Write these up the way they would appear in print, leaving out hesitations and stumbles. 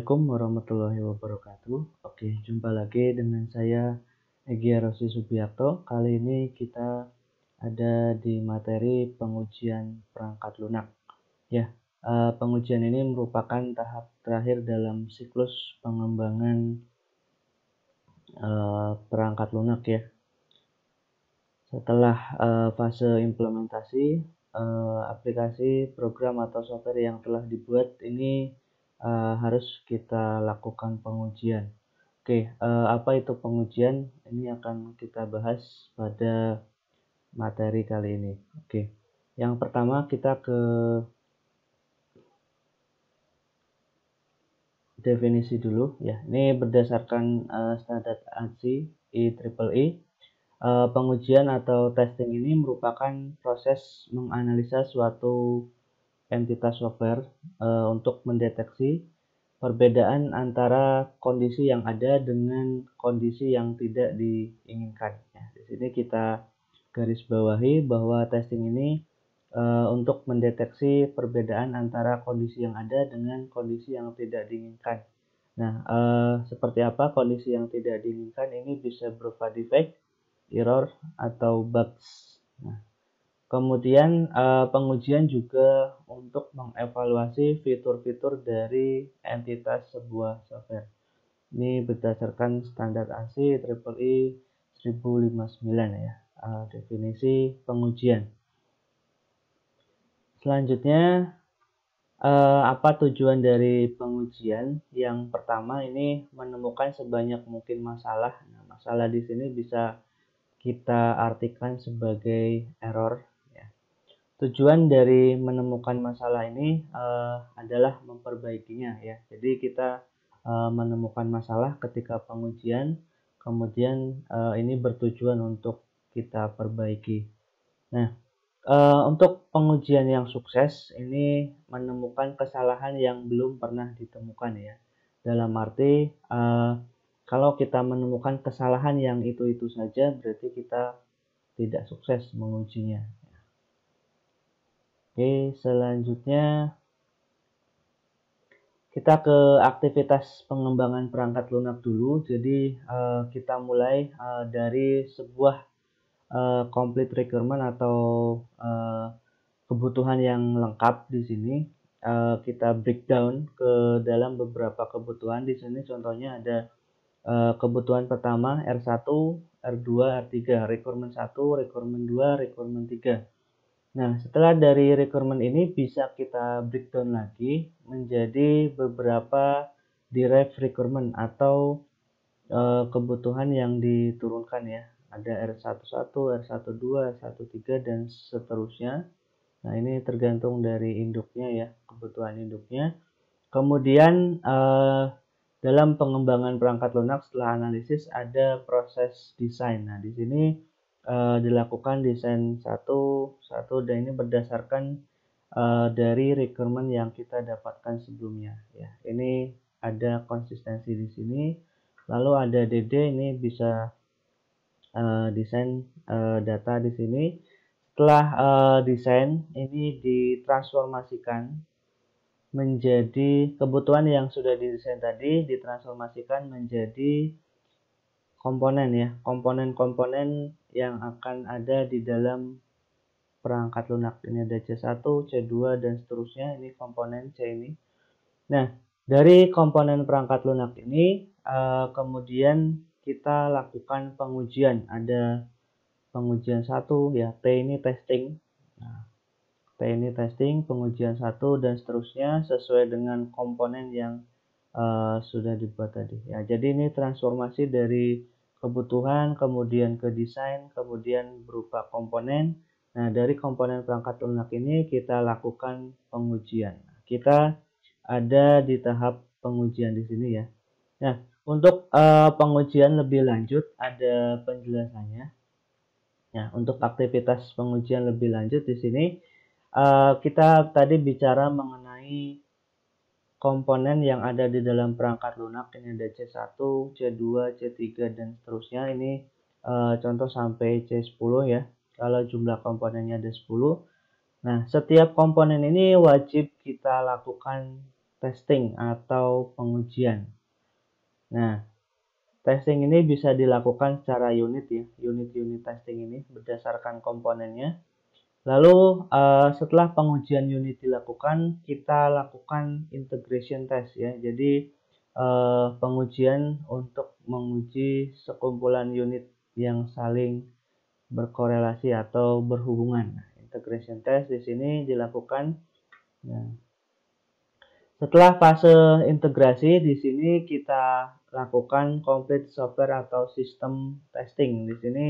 Assalamualaikum warahmatullahi wabarakatuh. Oke, jumpa lagi dengan saya Egy Rosi Subiakto. Kali ini kita ada di materi pengujian perangkat lunak. Ya, pengujian ini merupakan tahap terakhir dalam siklus pengembangan perangkat lunak ya. Setelah fase implementasi, aplikasi, program atau software yang telah dibuat ini harus kita lakukan pengujian. Oke, apa itu pengujian? Ini akan kita bahas pada materi kali ini. Oke, yang pertama kita ke definisi dulu ya. Ini berdasarkan standar ANSI IEEE. Pengujian atau testing ini merupakan proses menganalisa suatu entitas software untuk mendeteksi perbedaan antara kondisi yang ada dengan kondisi yang tidak diinginkan. Ya, di sini kita garis bawahi bahwa testing ini untuk mendeteksi perbedaan antara kondisi yang ada dengan kondisi yang tidak diinginkan. Nah, seperti apa kondisi yang tidak diinginkan? Ini bisa berupa defect, error, atau bugs. Nah, kemudian pengujian juga untuk mengevaluasi fitur-fitur dari entitas sebuah software. Ini berdasarkan standar ANSI IEEE 1059 ya, definisi pengujian. Selanjutnya, apa tujuan dari pengujian? Yang pertama ini menemukan sebanyak mungkin masalah. Nah, masalah di sini bisa kita artikan sebagai error. Tujuan dari menemukan masalah ini adalah memperbaikinya ya. Jadi kita menemukan masalah ketika pengujian, kemudian ini bertujuan untuk kita perbaiki. Nah, untuk pengujian yang sukses ini menemukan kesalahan yang belum pernah ditemukan ya. Dalam arti kalau kita menemukan kesalahan yang itu saja berarti kita tidak sukses mengujinya. Oke, selanjutnya kita ke aktivitas pengembangan perangkat lunak dulu. Jadi kita mulai dari sebuah complete requirement atau kebutuhan yang lengkap di sini. Kita breakdown ke dalam beberapa kebutuhan. Di sini contohnya ada kebutuhan pertama R1, R2, R3, requirement 1, requirement 2, requirement 3. Nah, setelah dari requirement ini bisa kita breakdown lagi menjadi beberapa derived requirement atau kebutuhan yang diturunkan ya. Ada R11, R12, R13 dan seterusnya. Nah, ini tergantung dari induknya ya, kebutuhan induknya. Kemudian dalam pengembangan perangkat lunak setelah analisis ada proses desain. Nah, di sini dilakukan desain satu dan ini berdasarkan dari requirement yang kita dapatkan sebelumnya ya. Ini ada konsistensi di sini. Lalu ada DD, ini bisa desain data di sini. Setelah desain ini ditransformasikan menjadi kebutuhan yang sudah didesain tadi, ditransformasikan menjadi komponen ya, komponen-komponen yang akan ada di dalam perangkat lunak. Ini ada C1, C2 dan seterusnya, ini komponen C ini. Nah, dari komponen perangkat lunak ini kemudian kita lakukan pengujian. Ada pengujian 1 ya, T ini testing. Nah, T ini testing, pengujian 1 dan seterusnya sesuai dengan komponen yang sudah dibuat tadi. Ya, jadi ini transformasi dari kebutuhan, kemudian ke desain, kemudian berupa komponen. Nah, dari komponen perangkat lunak ini kita lakukan pengujian. Kita ada di tahap pengujian di sini ya. Nah, untuk pengujian lebih lanjut ada penjelasannya. Nah, untuk aktivitas pengujian lebih lanjut di sini kita tadi bicara mengenai komponen yang ada di dalam perangkat lunak. Ini ada C1, C2, C3 dan seterusnya. Ini contoh sampai C10 ya. Kalau jumlah komponennya ada 10. Nah, setiap komponen ini wajib kita lakukan testing atau pengujian. Nah, testing ini bisa dilakukan secara unit ya, unit-unit testing ini berdasarkan komponennya. Lalu setelah pengujian unit dilakukan, kita lakukan integration test ya. Jadi pengujian untuk menguji sekumpulan unit yang saling berkorelasi atau berhubungan. Nah, integration test di sini dilakukan. Nah, setelah fase integrasi di sini kita lakukan complete software atau sistem testing. Di sini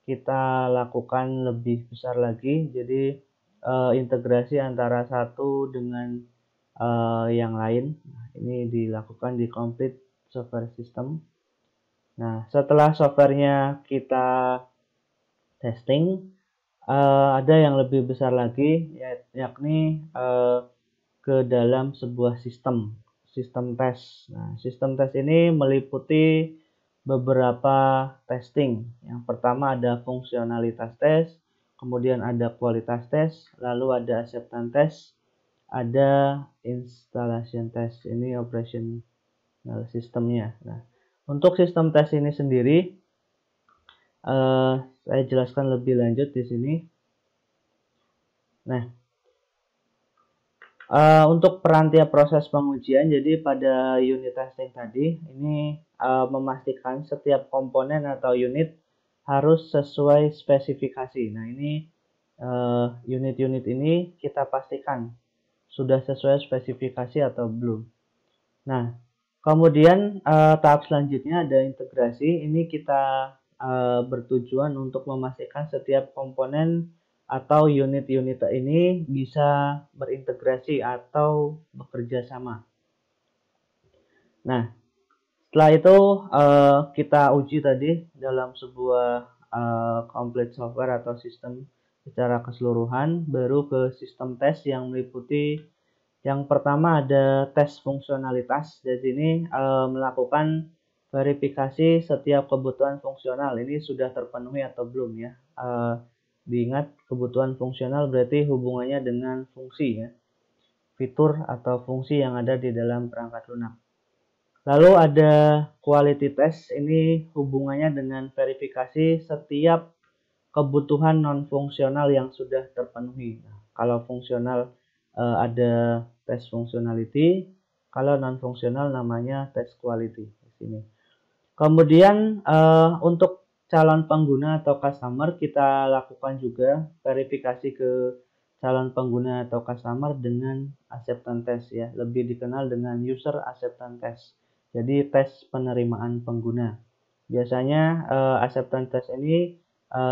kita lakukan lebih besar lagi. Jadi integrasi antara satu dengan yang lain. Ini dilakukan di complete software system. Nah, setelah softwarenya kita testing, ada yang lebih besar lagi, yakni ke dalam sebuah sistem tes. Nah, sistem tes ini meliputi beberapa testing. Yang pertama ada fungsionalitas tes, kemudian ada kualitas tes, lalu ada acceptance tes, ada installation test. Ini operational sistemnya. Nah, untuk sistem tes ini sendiri saya jelaskan lebih lanjut di sini. Nah, untuk peran tiap proses pengujian, jadi pada unit testing tadi, ini memastikan setiap komponen atau unit harus sesuai spesifikasi. Nah, ini unit-unit ini kita pastikan sudah sesuai spesifikasi atau belum. Nah, kemudian tahap selanjutnya ada integrasi. Ini kita bertujuan untuk memastikan setiap komponen atau unit-unit ini bisa berintegrasi atau bekerja sama. Nah, setelah itu kita uji tadi dalam sebuah complete software atau sistem secara keseluruhan, baru ke sistem tes yang meliputi yang pertama ada tes fungsionalitas. Di sini melakukan verifikasi setiap kebutuhan fungsional. Ini sudah terpenuhi atau belum ya. Diingat kebutuhan fungsional berarti hubungannya dengan fungsi ya, fitur atau fungsi yang ada di dalam perangkat lunak. Lalu ada quality test, ini hubungannya dengan verifikasi setiap kebutuhan non fungsional yang sudah terpenuhi. Nah, kalau fungsional ada tes functionality, kalau non fungsional namanya tes quality di sini. Kemudian untuk calon pengguna atau customer, kita lakukan juga verifikasi ke calon pengguna atau customer dengan acceptance test ya, lebih dikenal dengan user acceptance test. Jadi tes penerimaan pengguna. Biasanya acceptance test ini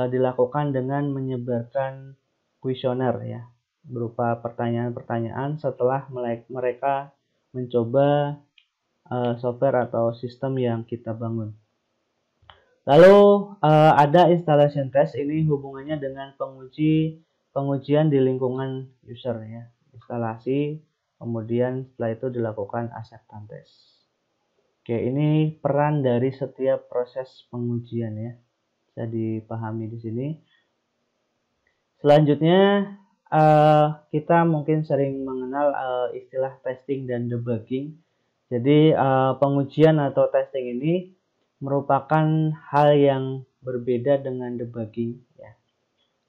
dilakukan dengan menyebarkan kuesioner ya, berupa pertanyaan-pertanyaan setelah mereka mencoba software atau sistem yang kita bangun. Lalu ada installation test, ini hubungannya dengan pengujian di lingkungan user ya, instalasi, kemudian setelah itu dilakukan acceptance test. Oke, ini peran dari setiap proses pengujian ya, bisa dipahami di sini. Selanjutnya kita mungkin sering mengenal istilah testing dan debugging. Jadi pengujian atau testing ini merupakan hal yang berbeda dengan debugging ya.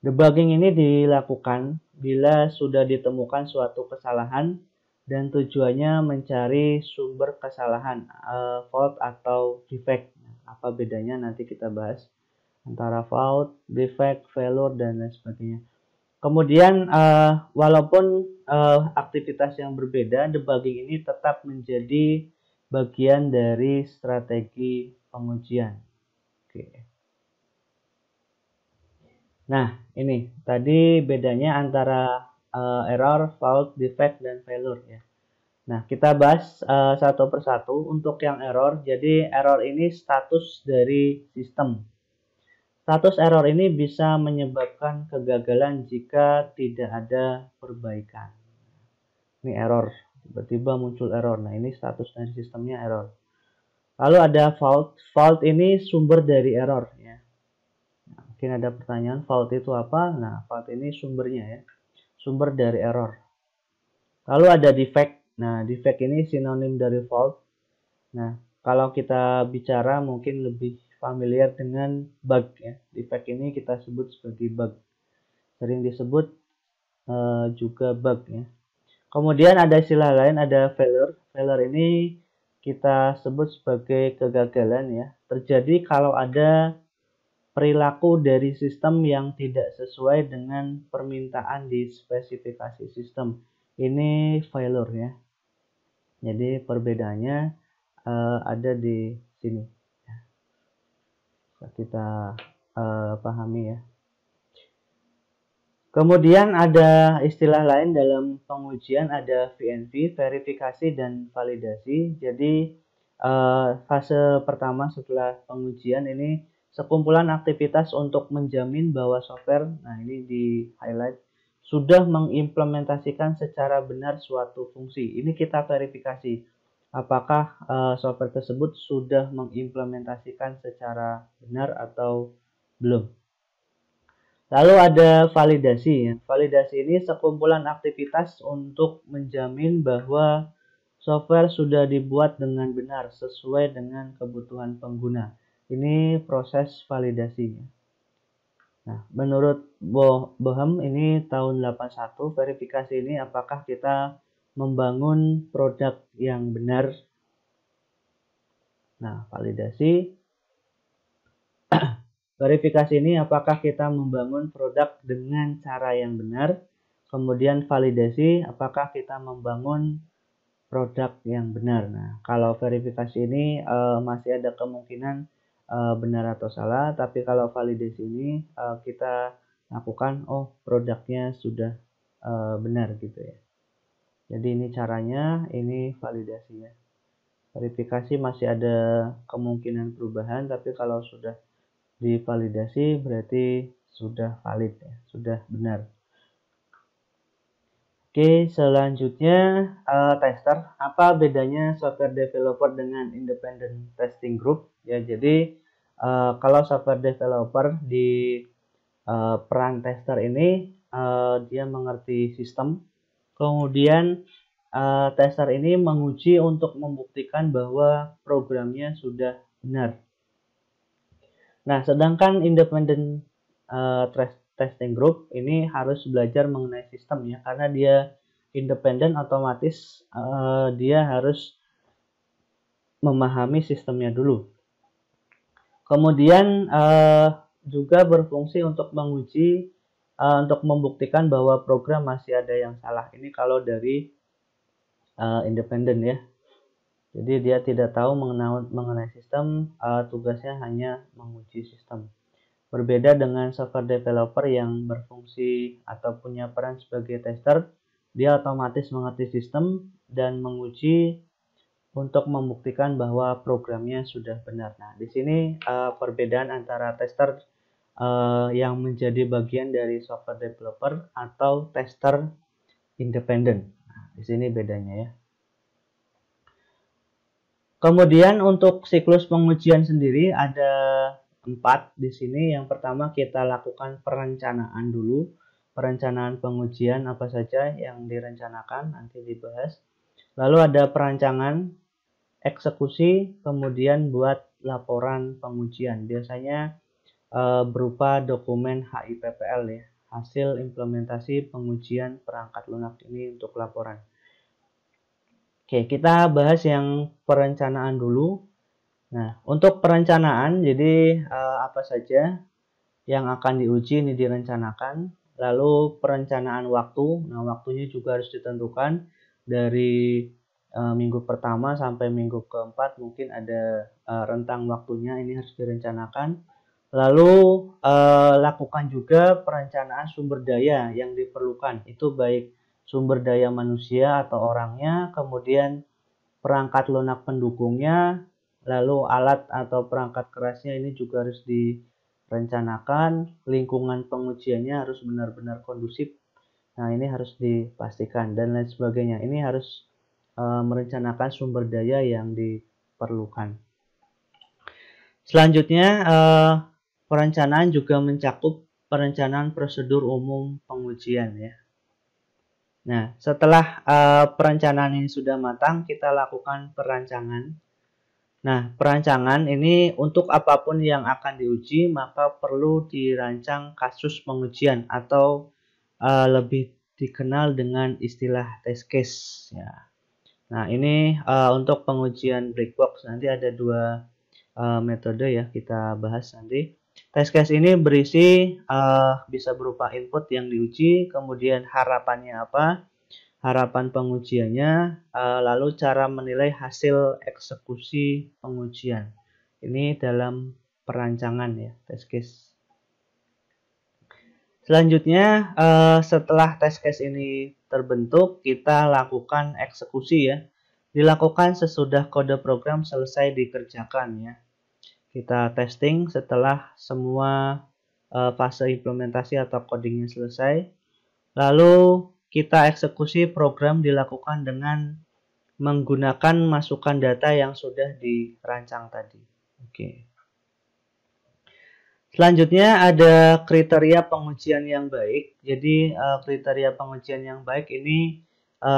Debugging ini dilakukan bila sudah ditemukan suatu kesalahan dan tujuannya mencari sumber kesalahan, fault atau defect. Apa bedanya nanti kita bahas antara fault, defect, failure dan lain sebagainya. Kemudian walaupun aktivitas yang berbeda, debugging ini tetap menjadi bagian dari strategi pengujian. Oke. Nah, ini tadi bedanya antara error, fault, defect, dan failure ya. Nah, kita bahas satu persatu. Untuk yang error, jadi error ini status dari sistem. Status error ini bisa menyebabkan kegagalan jika tidak ada perbaikan. Ini error, tiba-tiba muncul error. Nah, ini status dari sistemnya error. Lalu ada fault. Fault ini sumber dari error ya. Nah, mungkin ada pertanyaan, fault itu apa? Nah, fault ini sumbernya ya, sumber dari error. Lalu ada defect. Nah, defect ini sinonim dari fault. Nah, kalau kita bicara mungkin lebih familiar dengan bug ya. Defect ini kita sebut sebagai bug. Sering disebut juga bug ya. Kemudian ada istilah lain, ada failure. Failure ini kita sebut sebagai kegagalan ya. Terjadi kalau ada perilaku dari sistem yang tidak sesuai dengan permintaan di spesifikasi sistem. Ini failure ya. Jadi perbedaannya ada di sini. Kita pahami ya. Kemudian ada istilah lain dalam pengujian, ada VNV, verifikasi dan validasi. Jadi fase pertama setelah pengujian ini sekumpulan aktivitas untuk menjamin bahwa software, nah ini di highlight, sudah mengimplementasikan secara benar suatu fungsi. Ini kita verifikasi apakah software tersebut sudah mengimplementasikan secara benar atau belum. Lalu ada validasi ya. Validasi ini sekumpulan aktivitas untuk menjamin bahwa software sudah dibuat dengan benar sesuai dengan kebutuhan pengguna. Ini proses validasi. Nah, menurut Bohem ini tahun 81, verifikasi ini apakah kita membangun produk yang benar. Nah, validasi verifikasi ini apakah kita membangun produk dengan cara yang benar. Kemudian validasi apakah kita membangun produk yang benar. Nah, kalau verifikasi ini masih ada kemungkinan benar atau salah, tapi kalau validasi ini kita lakukan produknya sudah benar gitu ya. Jadi ini caranya, ini validasi ya. Verifikasi masih ada kemungkinan perubahan, tapi kalau sudah divalidasi berarti sudah valid ya, sudah benar. Oke, selanjutnya tester. Apa bedanya software developer dengan independent testing group? Ya, jadi kalau software developer di peran tester ini dia mengerti sistem. Kemudian tester ini menguji untuk membuktikan bahwa programnya sudah benar. Nah, sedangkan independent testing group ini harus belajar mengenai sistem ya, karena dia independen, otomatis dia harus memahami sistemnya dulu. Kemudian juga berfungsi untuk menguji, untuk membuktikan bahwa program masih ada yang salah. Ini kalau dari independen ya. Jadi dia tidak tahu mengenai sistem, tugasnya hanya menguji sistem. Berbeda dengan software developer yang berfungsi atau punya peran sebagai tester, dia otomatis mengerti sistem dan menguji untuk membuktikan bahwa programnya sudah benar. Nah, di sini perbedaan antara tester yang menjadi bagian dari software developer atau tester independen. Nah, di sini bedanya ya. Kemudian untuk siklus pengujian sendiri ada 4 di sini. Yang pertama kita lakukan perencanaan dulu. Perencanaan pengujian apa saja yang direncanakan nanti dibahas. Lalu ada perancangan, eksekusi, kemudian buat laporan pengujian. Biasanya berupa dokumen HIPPL ya, hasil implementasi pengujian perangkat lunak ini untuk laporan. Oke, kita bahas yang perencanaan dulu. Nah, untuk perencanaan, jadi apa saja yang akan diuji ini direncanakan. Lalu perencanaan waktu, nah waktunya juga harus ditentukan dari minggu pertama sampai minggu keempat, mungkin ada rentang waktunya, ini harus direncanakan. Lalu lakukan juga perencanaan sumber daya yang diperlukan, itu baik sumber daya manusia atau orangnya, kemudian perangkat lunak pendukungnya, lalu alat atau perangkat kerasnya ini juga harus direncanakan, lingkungan pengujiannya harus benar-benar kondusif. Nah, ini harus dipastikan dan lain sebagainya. Ini harus merencanakan sumber daya yang diperlukan. Selanjutnya, perencanaan juga mencakup perencanaan prosedur umum pengujian ya. Nah, setelah perencanaan ini sudah matang, kita lakukan perancangan. Nah, perancangan ini untuk apapun yang akan diuji, maka perlu dirancang kasus pengujian atau lebih dikenal dengan istilah test case. Ya. Nah, ini untuk pengujian black box. Nanti ada dua metode ya, kita bahas nanti. Test case ini berisi bisa berupa input yang diuji, kemudian harapannya apa, harapan pengujiannya, lalu cara menilai hasil eksekusi pengujian. Ini dalam perancangan ya, test case. Selanjutnya, setelah test case ini terbentuk, kita lakukan eksekusi ya. Dilakukan sesudah kode program selesai dikerjakan ya. Kita testing setelah semua fase implementasi atau codingnya selesai. Lalu kita eksekusi program dilakukan dengan menggunakan masukan data yang sudah dirancang tadi. Oke. Selanjutnya ada kriteria pengujian yang baik. Jadi kriteria pengujian yang baik ini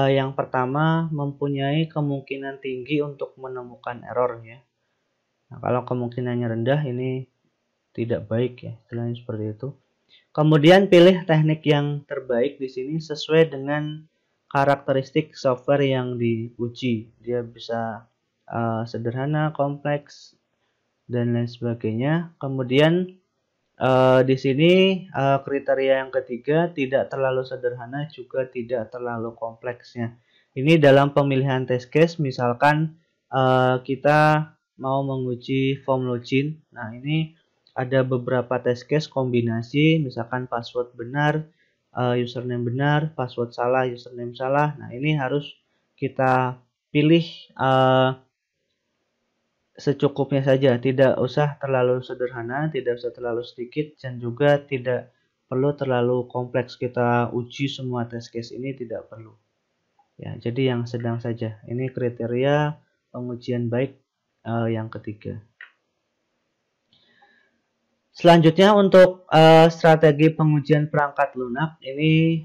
yang pertama mempunyai kemungkinan tinggi untuk menemukan errornya. Nah, kalau kemungkinannya rendah ini tidak baik ya, istilahnya seperti itu. Kemudian pilih teknik yang terbaik di sini sesuai dengan karakteristik software yang diuji. Dia bisa sederhana, kompleks, dan lain sebagainya. Kemudian di sini kriteria yang ketiga tidak terlalu sederhana juga tidak terlalu kompleksnya. Ini dalam pemilihan test case, misalkan kita mau menguji form login. Nah, ini ada beberapa test case kombinasi, misalkan password benar, username benar, password salah, username salah. Nah, ini harus kita pilih secukupnya saja, tidak usah terlalu sederhana, tidak usah terlalu sedikit, dan juga tidak perlu terlalu kompleks. Kita uji semua test case ini tidak perlu. Ya, jadi yang sedang saja. Ini kriteria pengujian baik yang ketiga. Selanjutnya untuk strategi pengujian perangkat lunak ini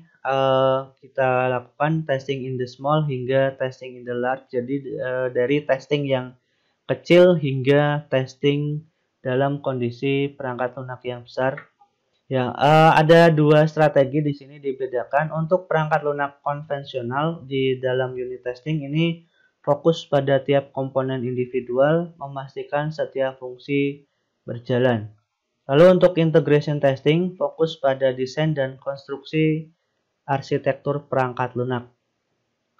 kita lakukan testing in the small hingga testing in the large. Jadi dari testing yang kecil hingga testing dalam kondisi perangkat lunak yang besar. Ya, ada dua strategi di sini dibedakan. Untuk perangkat lunak konvensional di dalam unit testing ini fokus pada tiap komponen individual, memastikan setiap fungsi berjalan. Lalu untuk integration testing fokus pada desain dan konstruksi arsitektur perangkat lunak.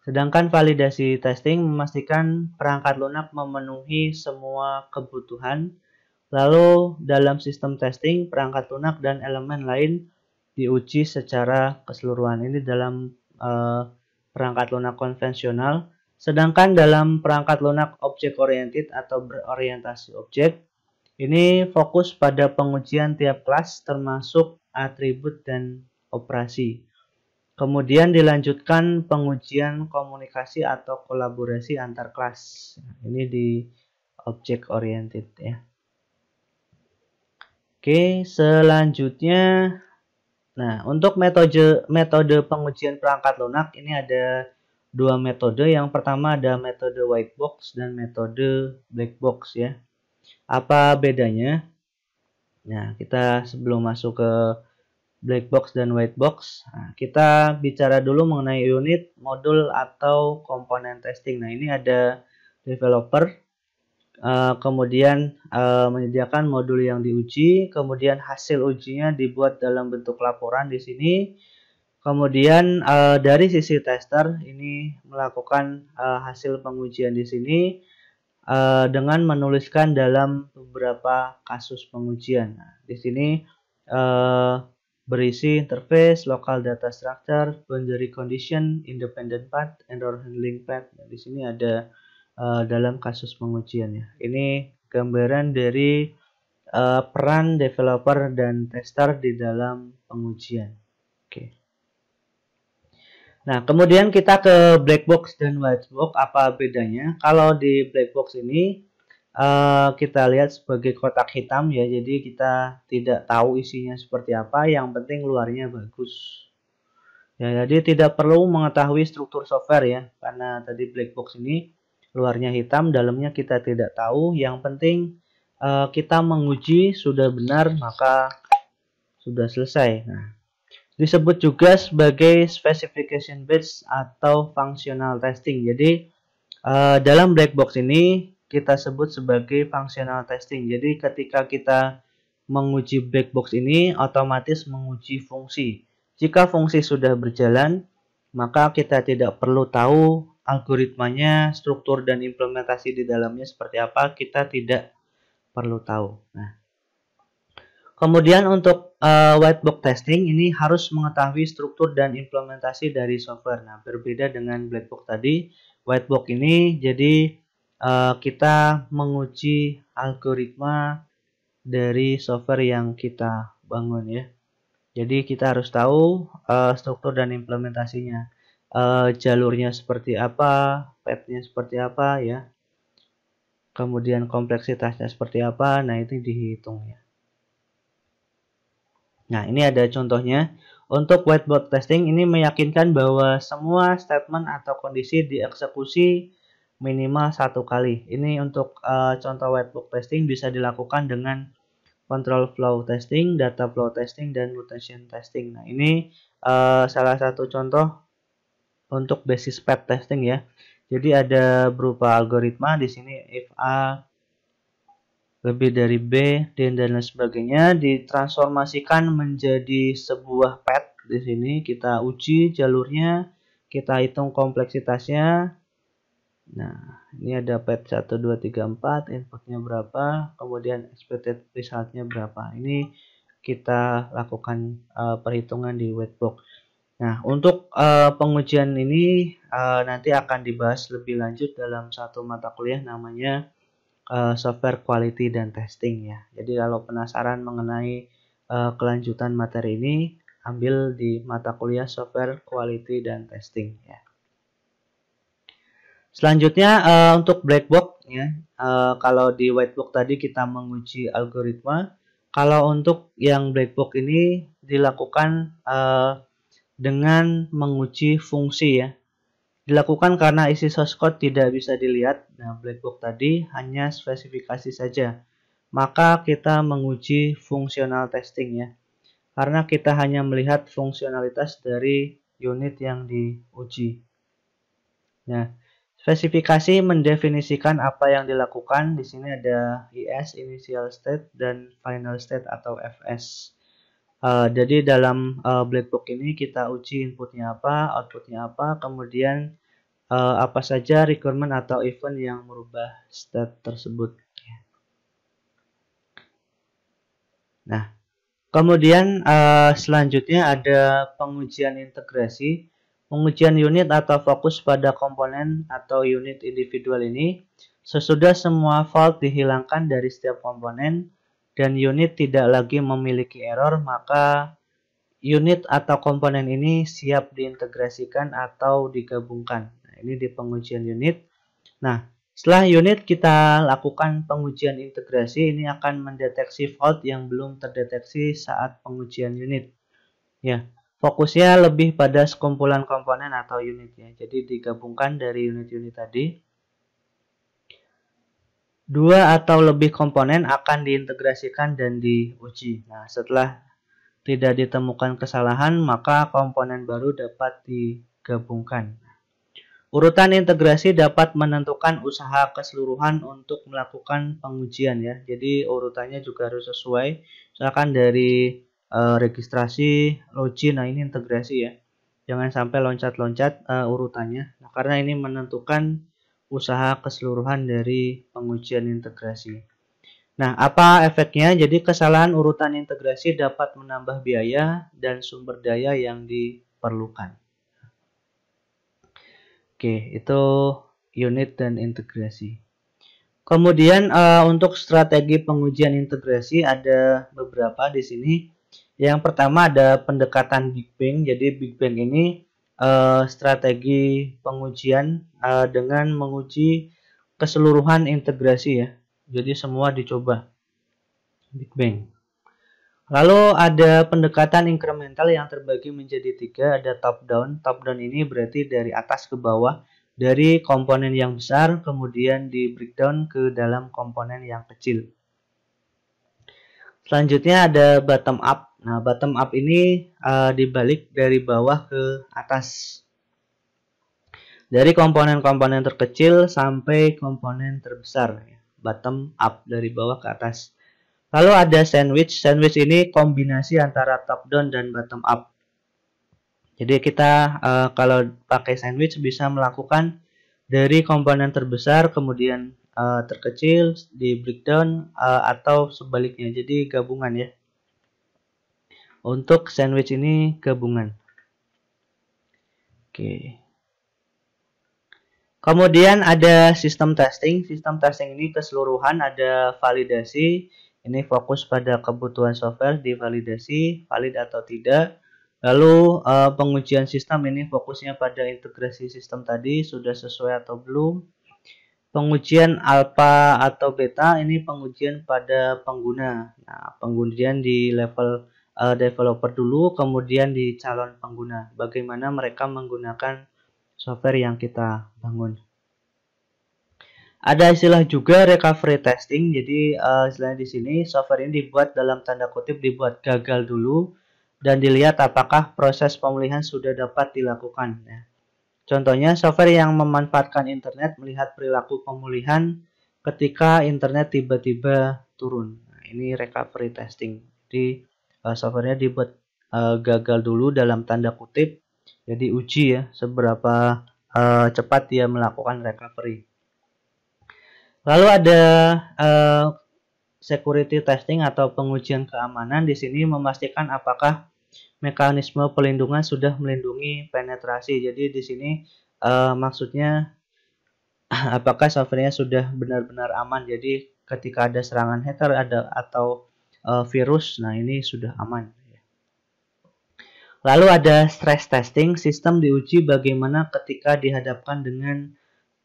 Sedangkan validasi testing memastikan perangkat lunak memenuhi semua kebutuhan. Lalu dalam sistem testing, perangkat lunak dan elemen lain diuji secara keseluruhan. Ini dalam perangkat lunak konvensional. Sedangkan dalam perangkat lunak object oriented atau berorientasi objek, ini fokus pada pengujian tiap kelas termasuk atribut dan operasi. Kemudian dilanjutkan pengujian komunikasi atau kolaborasi antar kelas. Ini di object oriented ya. Oke, selanjutnya nah, untuk metode pengujian perangkat lunak ini ada dua metode. Yang pertama ada metode white box dan metode black box ya. Apa bedanya? Nah, kita sebelum masuk ke black box dan white box, nah, kita bicara dulu mengenai unit, modul, atau komponen testing. Nah, ini ada developer, kemudian menyediakan modul yang diuji, kemudian hasil ujinya dibuat dalam bentuk laporan di sini. Kemudian dari sisi tester ini melakukan hasil pengujian di sini dengan menuliskan dalam beberapa kasus pengujian. Nah, di sini berisi interface, local data structure, boundary condition, independent path, error handling path. Nah, di sini ada dalam kasus pengujian ya. Ini gambaran dari peran developer dan tester di dalam pengujian. Oke. Nah, kemudian kita ke black box dan white box. Apa bedanya? Kalau di black box ini kita lihat sebagai kotak hitam ya, jadi kita tidak tahu isinya seperti apa, yang penting luarnya bagus. Ya, jadi tidak perlu mengetahui struktur software ya, karena tadi black box ini luarnya hitam, dalamnya kita tidak tahu. Yang penting kita menguji sudah benar, maka sudah selesai. Nah, disebut juga sebagai specification based atau functional testing. Jadi dalam black box ini kita sebut sebagai functional testing. Jadi ketika kita menguji black box ini otomatis menguji fungsi. Jika fungsi sudah berjalan, maka kita tidak perlu tahu algoritmanya, struktur dan implementasi di dalamnya seperti apa, kita tidak perlu tahu. Nah, kemudian untuk white box testing ini harus mengetahui struktur dan implementasi dari software. Nah, berbeda dengan black box tadi, white box ini jadi kita menguji algoritma dari software yang kita bangun ya. Jadi kita harus tahu struktur dan implementasinya, jalurnya seperti apa, path-nya seperti apa ya, kemudian kompleksitasnya seperti apa. Nah, itu dihitung ya. Nah, ini ada contohnya. Untuk whiteboard testing ini meyakinkan bahwa semua statement atau kondisi dieksekusi minimal 1 kali. Ini untuk contoh whiteboard testing bisa dilakukan dengan control flow testing, data flow testing, dan mutation testing. Nah, ini salah satu contoh untuk basis path testing ya. Jadi ada berupa algoritma di sini if A lebih dari B dan lain sebagainya ditransformasikan menjadi sebuah path. Di sini kita uji jalurnya, kita hitung kompleksitasnya. Nah, ini ada path 1, 2, 3, 4, inputnya berapa, kemudian expected resultnya berapa. Ini kita lakukan perhitungan di whitebox. Nah, untuk pengujian ini nanti akan dibahas lebih lanjut dalam satu mata kuliah namanya software quality dan testing ya. Jadi kalau penasaran mengenai kelanjutan materi ini, ambil di mata kuliah software quality dan testing ya. Selanjutnya untuk black box ya, kalau di white box tadi kita menguji algoritma, kalau untuk yang black box ini dilakukan dengan menguji fungsi ya. Dilakukan karena isi source code tidak bisa dilihat. Nah, black box tadi hanya spesifikasi saja. Maka kita menguji fungsional testing ya. Karena kita hanya melihat fungsionalitas dari unit yang diuji. Nah, spesifikasi mendefinisikan apa yang dilakukan. Di sini ada IS, initial state, dan final state atau FS. Jadi dalam black box ini kita uji inputnya apa, outputnya apa, kemudian apa saja requirement atau event yang merubah state tersebut. Nah, kemudian selanjutnya ada pengujian integrasi. Pengujian unit atau fokus pada komponen atau unit individual ini sesudah semua fault dihilangkan dari setiap komponen dan unit tidak lagi memiliki error, maka unit atau komponen ini siap diintegrasikan atau digabungkan. Nah, ini di pengujian unit. Nah, setelah unit kita lakukan pengujian integrasi, ini akan mendeteksi fault yang belum terdeteksi saat pengujian unit. Ya, fokusnya lebih pada sekumpulan komponen atau unit ya. Jadi digabungkan dari unit-unit tadi. 2 atau lebih komponen akan diintegrasikan dan diuji. Nah, setelah tidak ditemukan kesalahan, maka komponen baru dapat digabungkan. Urutan integrasi dapat menentukan usaha keseluruhan untuk melakukan pengujian ya. Jadi urutannya juga harus sesuai. Misalkan dari registrasi, login, nah ini integrasi ya. Jangan sampai loncat-loncat urutannya. Nah, karena ini menentukan usaha keseluruhan dari pengujian integrasi. Nah, apa efeknya? Jadi kesalahan urutan integrasi dapat menambah biaya dan sumber daya yang diperlukan. Oke, itu unit dan integrasi. Kemudian untuk strategi pengujian integrasi ada beberapa di sini. Yang pertama ada pendekatan Big Bang. Jadi Big Bang ini strategi pengujian dengan menguji keseluruhan integrasi ya. Jadi semua dicoba Big Bang. Lalu ada pendekatan incremental yang terbagi menjadi 3, ada top down. Top down ini berarti dari atas ke bawah, dari komponen yang besar kemudian di breakdown ke dalam komponen yang kecil. Selanjutnya ada bottom up. Nah, bottom up ini dibalik dari bawah ke atas. Dari komponen-komponen terkecil sampai komponen terbesar. Bottom up, dari bawah ke atas. Lalu ada sandwich. Sandwich ini kombinasi antara top down dan bottom up. Jadi kita kalau pakai sandwich bisa melakukan dari komponen terbesar kemudian terkecil di breakdown atau sebaliknya. Jadi gabungan ya. Untuk sandwich ini gabungan. Oke. Kemudian ada sistem testing. Sistem testing ini keseluruhan, ada validasi. Ini fokus pada kebutuhan software, divalidasi, valid atau tidak. Lalu pengujian sistem ini fokusnya pada integrasi sistem tadi, sudah sesuai atau belum. Pengujian alpha atau beta ini pengujian pada pengguna. Nah, pengujian di level developer dulu, kemudian di calon pengguna. Bagaimana mereka menggunakan software yang kita bangun. Ada istilah juga recovery testing. Jadi istilahnya di sini software ini dibuat dalam tanda kutip dibuat gagal dulu dan dilihat apakah proses pemulihan sudah dapat dilakukan. Ya. Contohnya software yang memanfaatkan internet melihat perilaku pemulihan ketika internet tiba-tiba turun. Nah, ini recovery testing. Jadi softwarenya dibuat gagal dulu dalam tanda kutip. Jadi uji ya seberapa cepat dia melakukan recovery. Lalu ada security testing atau pengujian keamanan. Di sini memastikan apakah mekanisme pelindungan sudah melindungi penetrasi. Jadi di sini maksudnya apakah softwarenya sudah benar-benar aman. Jadi ketika ada serangan hacker atau virus, nah ini sudah aman. Lalu ada stress testing. Sistem diuji bagaimana ketika dihadapkan dengan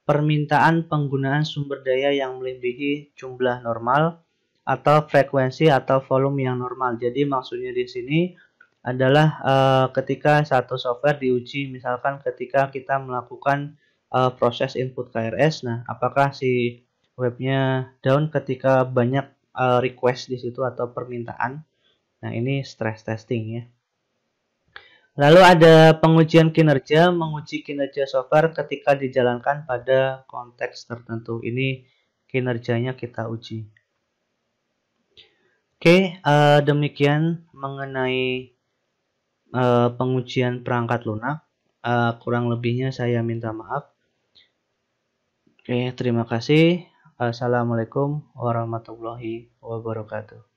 permintaan penggunaan sumber daya yang melebihi jumlah normal atau frekuensi atau volume yang normal. Jadi maksudnya di sini adalah ketika satu software diuji, misalkan ketika kita melakukan proses input KRS, nah apakah si webnya down ketika banyak request di situ atau permintaan. Nah ini stress testing ya. Lalu ada pengujian kinerja, menguji kinerja software ketika dijalankan pada konteks tertentu. Ini kinerjanya kita uji. Oke, demikian mengenai pengujian perangkat lunak. Kurang lebihnya saya minta maaf. Oke, terima kasih. Assalamualaikum warahmatullahi wabarakatuh.